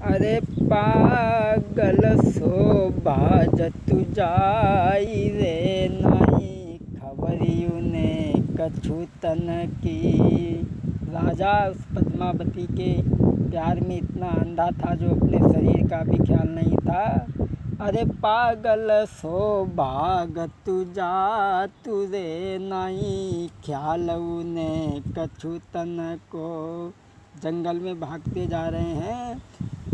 अरे पागल सो बाजतु जाई रे नहीं खबरियू ने कछु तन की। राजा उस पद्मावती के प्यार में इतना अंधा था जो अपने शरीर का भी ख्याल नहीं था। अरे पागल सो भागतु जातु रे नहीं ख्याल ने कछु तन को। जंगल में भागते जा रहे हैं,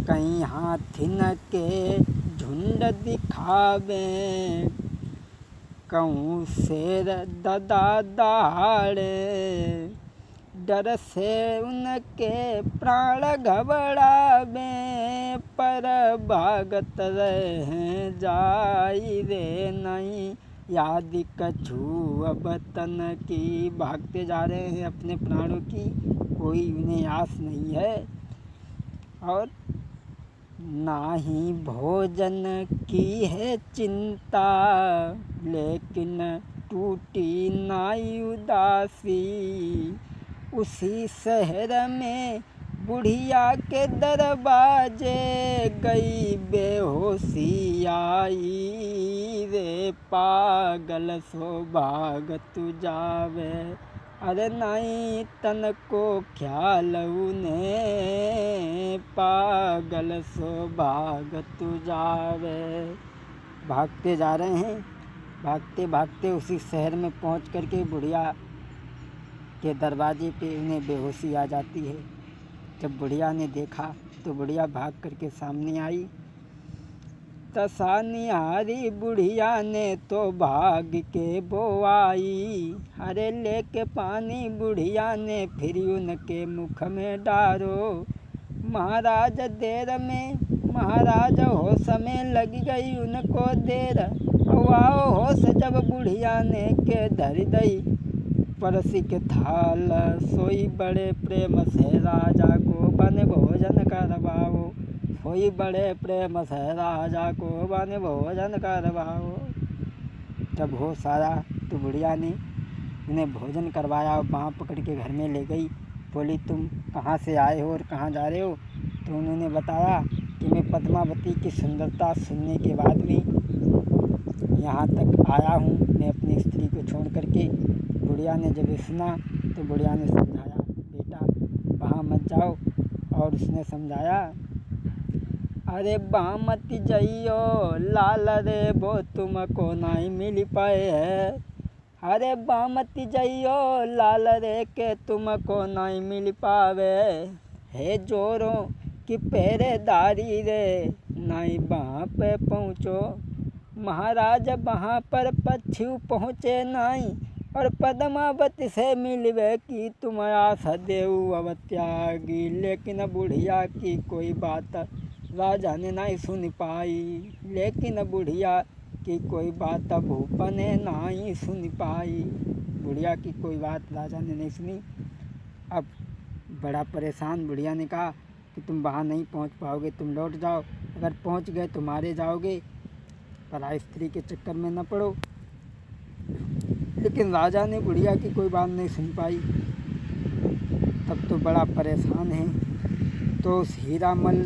कहीं हाथिन के झुंड दिखावे, कहूँ शेर ददा दहाड़े, डर से उनके प्राण घबरावे, पर भागत रहे जाई रे नहीं याद कछु अब तन की। भागते जा रहे हैं अपने प्राणों की, कोई उन्हें आस नहीं है, और ना ही भोजन की है चिंता, लेकिन टूटी नाई उदासी। उसी शहर में बुढ़िया के दरवाजे गई बेहोशी आई रे पागल सो भागतु जावे। अरे नहीं तन को ख्याल ने पागल सो भागतु जावे। भागते जा रहे हैं, भागते भागते उसी शहर में पहुंच करके बुढ़िया के दरवाजे पे उन्हें बेहोशी आ जाती है। जब बुढ़िया ने देखा तो बुढ़िया भाग करके सामने आई। तसा निहारी बुढ़िया ने तो भाग के वो आई। अरे लेके पानी बुढ़िया ने फिर उनके मुख में डारो। महाराज देर में महाराज होश में लग गई उनको देर। वाओ होश जब बुढ़िया ने के धर दई, परसी के थाल सोई बड़े प्रेम से राजा को बन भोजन करवाओ। सोई बड़े प्रेम से राजा को बन भोजन करवाओ। जब होश आया तो बुढ़िया ने उन्हें भोजन करवाया और बाँह पकड़ के घर में ले गई। बोली तुम कहाँ से आए हो और कहाँ जा रहे हो? तो उन्होंने बताया कि मैं पद्मावती की सुंदरता सुनने के बाद में यहाँ तक आया हूँ, मैं अपनी स्त्री को छोड़ करके। बुढ़िया ने जब सुना तो बुढ़िया ने समझाया, बेटा वहाँ मत जाओ। और उसने समझाया, अरे वहाँ मत जाइयो लाल रे वो तुमको नहीं मिल पाए है। अरे वहाँ मत जाइयो लाल रे के तुमको नहीं मिल पावे है। जोरों की पहरेदारी रे नहीं वहाँ पे पहुँचो। महाराज वहाँ पर पक्षु पहुँचे नहीं, और पद्मावती से मिलवे की तुम आस देव अवत्यागी। लेकिन बुढ़िया की कोई बात राजा ने नहीं सुन पाई। लेकिन बुढ़िया की कोई बात भूप ने नहीं सुन पाई। बुढ़िया की कोई बात राजा ने नहीं सुनी। अब बड़ा परेशान बुढ़िया ने कहा कि तुम वहाँ नहीं पहुँच पाओगे, तुम लौट जाओ। अगर पहुँच गए तो मारे जाओगे, पराई स्त्री के चक्कर में न पड़ो। लेकिन राजा ने बुढ़िया की कोई बात नहीं सुन पाई। तब तो बड़ा परेशान है। तो उस हीरामल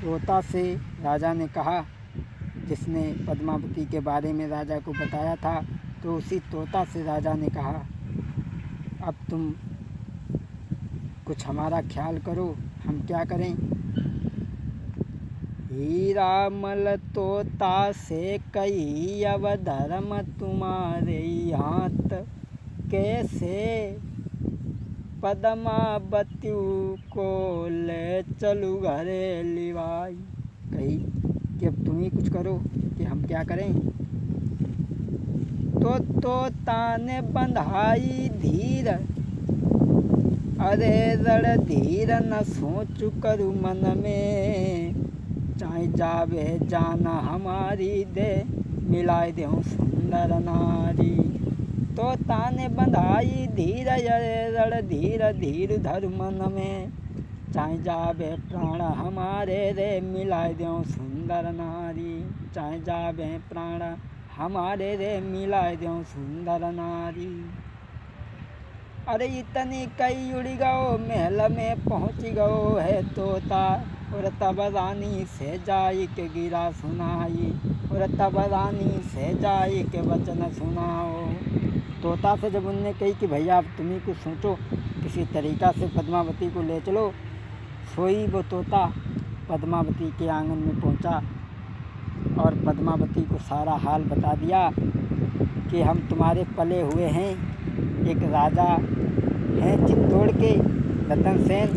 तोता से राजा ने कहा, जिसने पद्मावती के बारे में राजा को बताया था, तो उसी तोता से राजा ने कहा, अब तुम कुछ हमारा ख्याल करो, हम क्या करें? हीरामल तोता से कही, अब धर्म तुम्हारे हाथ, कैसे पद्मावती को ले चलू घरे लिवाई। कही कि अब तुम ही कुछ करो कि हम क्या करें। तो तोता ने बंधाई धीर, अरे रण धीर न सोचू करू मन में, चाहे जावे जाना हमारी दे मिलाए देऊँ सुंदर नारी। तोता ने बंधाई धीर, रण धीर धीर धर मन में, चाहे जावे प्राण हमारे रे मिलाए देऊँ सुंदर नारी। चाहे जावे प्राण हमारे रे मिलाए देऊँ सुंदर नारी। अरे इतनी कई उड़ गओ महल में पहुँच गओ है तोता, और तब रानी से जाई के गिरा सुनाई, और तब रानी से जाई के वचन सुनाओ। तोता से जब उनने कही कि भैया अब तुम ही कुछ सोचो, किसी तरीक़ा से पद्मावती को ले चलो, सोई वो तोता पद्मावती के आंगन में पहुंचा और पद्मावती को सारा हाल बता दिया कि हम तुम्हारे पले हुए हैं, एक राजा हैं चित्तौड़ के रतन सेन,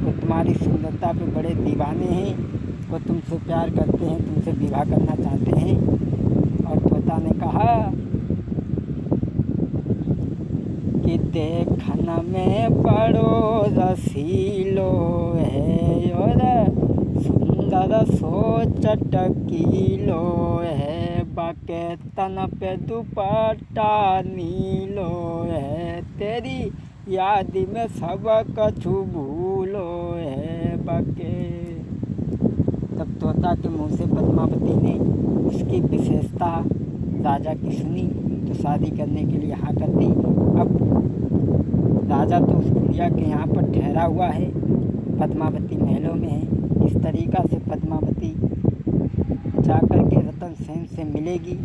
वो तुम्हारी सुंदरता पे बड़े दीवाने हैं, वो तुमसे प्यार करते हैं, तुमसे विवाह करना चाहते हैं। और तोता ने कहा कि देखन में बड़ो रसीलो है, और सुंदर सो चटकीलो है, बाके तन पे दुपट्टा नीलो है, तेरी याद में सब कछु भूलो है बाके। तब तोता के मुँह से पद्मावती ने उसकी विशेषता राजा की सुनी तो शादी करने के लिए हाँ कर दी। अब राजा तो उस बुढ़िया के यहाँ पर ठहरा हुआ है, पद्मावती महलों में है। इस तरीक़ा से पद्मावती जाकर के रतन सेन से मिलेगी,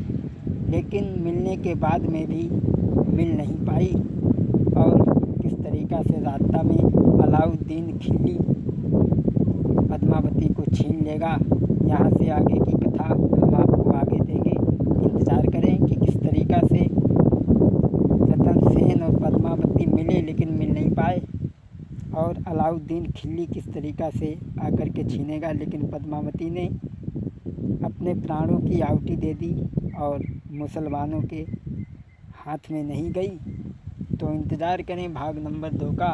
लेकिन मिलने के बाद में भी मिल नहीं पाई, और किस तरीक़ा से रास्ता में अलाउद्दीन खिल्ली पद्मावती को छीन लेगा। यहाँ से आगे की कथा हम आपको आगे देंगे। इंतज़ार करें कि किस तरीक़ा से रतन सेन और पद्मावती मिले लेकिन मिल नहीं पाए, और अलाउद्दीन खिल्ली किस तरीक़ा से आकर के छीनेगा, लेकिन पद्मावती ने अपने प्राणों की आहुति दे दी और मुसलमानों के हाथ में नहीं गई। तो इंतज़ार करें भाग नंबर 2 का।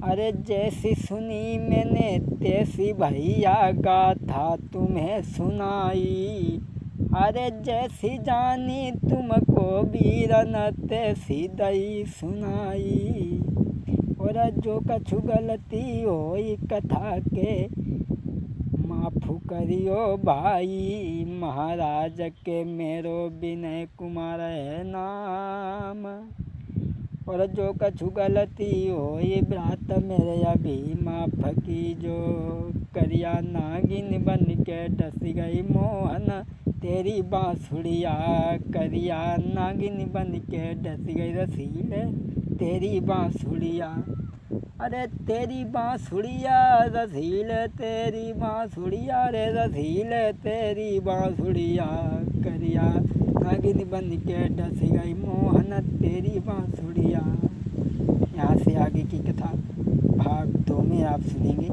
अरे जैसी सुनी मैंने तैसी भैया गाथा तुम्हें सुनाई, अरे जैसी जानी तुमको वीरन तैसी दई सुनाई, और जो कछु गलती होई कथा के माफ़ करियो भाई, महाराज के मेरो विनय कुमार है नाम, और जो कछु गलती होई ब्रात मेरे अभी माफ़ कीजो, करिया नागिन बन के डस गई मोहन तेरी बाँसुड़िया, करिया नागिन बन के डस गई रसीले तेरी बाँसुड़िया, अरे तेरी बाँसुड़िया रसीले तेरी बाँसुड़िया रे रसीले तेरी बाँसुड़िया, करिया नागिन बन के डस गई मोहन तेरी बाँसुड़िया। यहाँ से आगे की कथा भाग 2 में आप सुनेंगे।